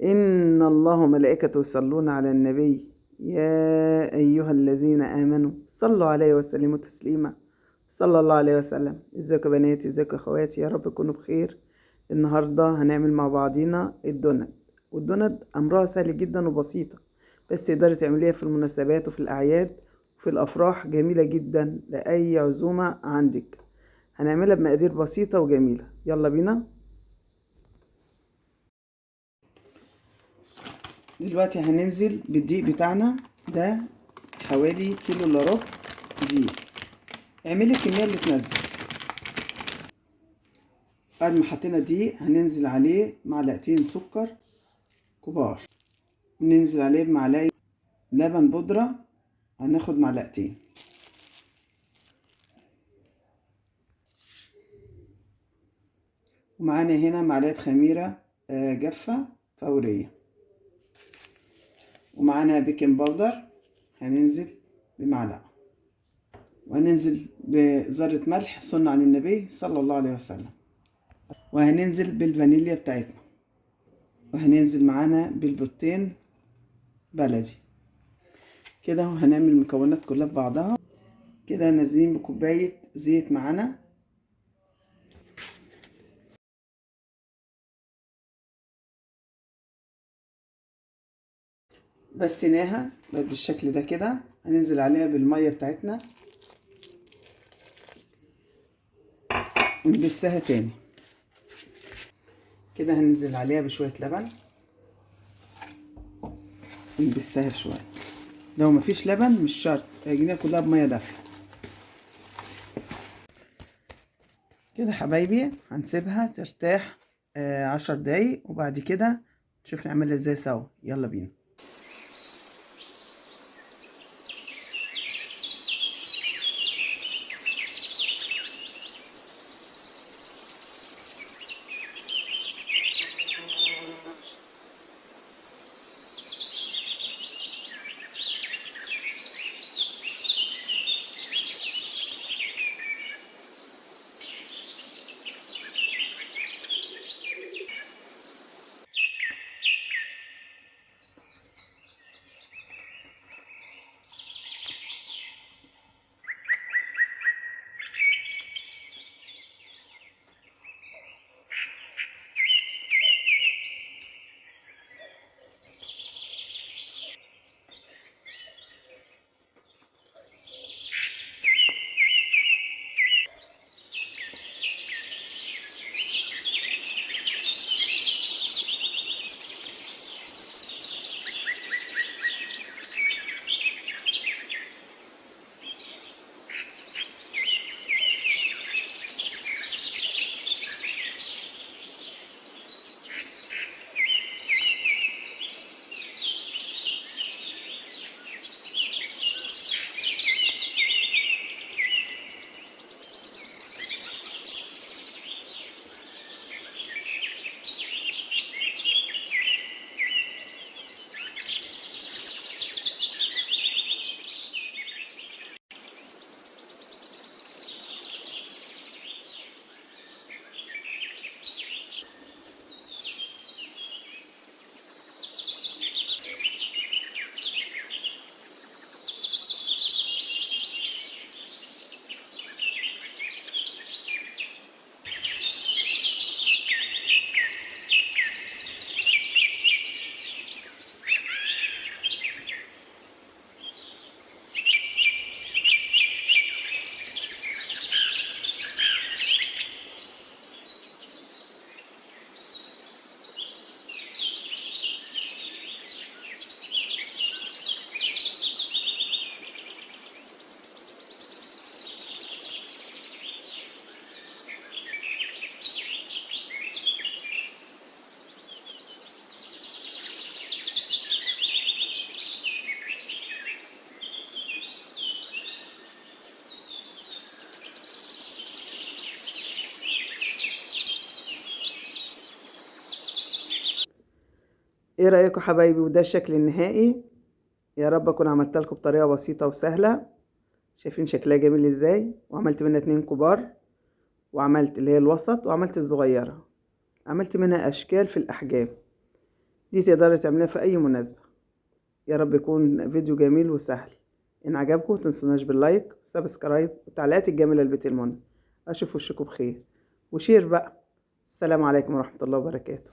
إن الله وملائكته يصلون على النبي يا أيها الذين آمنوا صلوا عليه وسلموا تسليما. صلى الله عليه وسلم. ازيكم يا بناتي، ازيكم يا اخواتي، يا رب تكونوا بخير. النهاردة هنعمل مع بعضينا الدونت، والدونت أمرها سهل جدا وبسيطة، بس تقدري تعمليها في المناسبات وفي الأعياد وفي الأفراح. جميلة جدا لأي عزومة عندك. هنعملها بمقادير بسيطة وجميلة. يلا بينا. دلوقتي هننزل بالدقيق بتاعنا ده، حوالي كيلو الا ربع دقيق. اعملي الكمية اللي تنزل. بعد ما حطينا دقيق هننزل عليه معلقتين سكر كبار، وننزل عليه بمعلقة لبن بودرة، هناخد معلقتين، ومعانا هنا معلقة خميرة جافة فورية، ومعانا بيكنج باودر هننزل بمعلقة، وهننزل بذرة ملح صنع عن النبي صلى الله عليه وسلم، وهننزل بالفانيليا بتاعتنا، وهننزل معانا بالبيضتين بلدي كده. وهنعمل المكونات كلها ببعضها كده. نازلين بكوباية زيت معانا، بسيناها بقت بالشكل ده كده. هننزل عليها بالمية بتاعتنا ونبسها تاني كده. هننزل عليها بشوية لبن ونبسها شوية. لو مفيش لبن مش شرط، هيجينا كلها بمية دافية كده. حبايبي هنسيبها ترتاح 10 دقايق، وبعد كده نشوف نعملها ازاي سوا. يلا بينا. ايه رأيكم حبايبي؟ وده الشكل النهائي. يا رب اكون عملت لكم بطريقة بسيطة وسهلة. شايفين شكلها جميل ازاي؟ وعملت منها 2 كبار، وعملت اللي هي الوسط، وعملت الصغيرة. عملت منها اشكال في الاحجام. دي تقدري تعمليها في أي مناسبة. يا رب يكون فيديو جميل وسهل. إن عجبكم متنسوناش باللايك وسبسكرايب والتعليقات الجميلة لبيت المنى. أشوف وشكم بخير وشير بقى. السلام عليكم ورحمة الله وبركاته.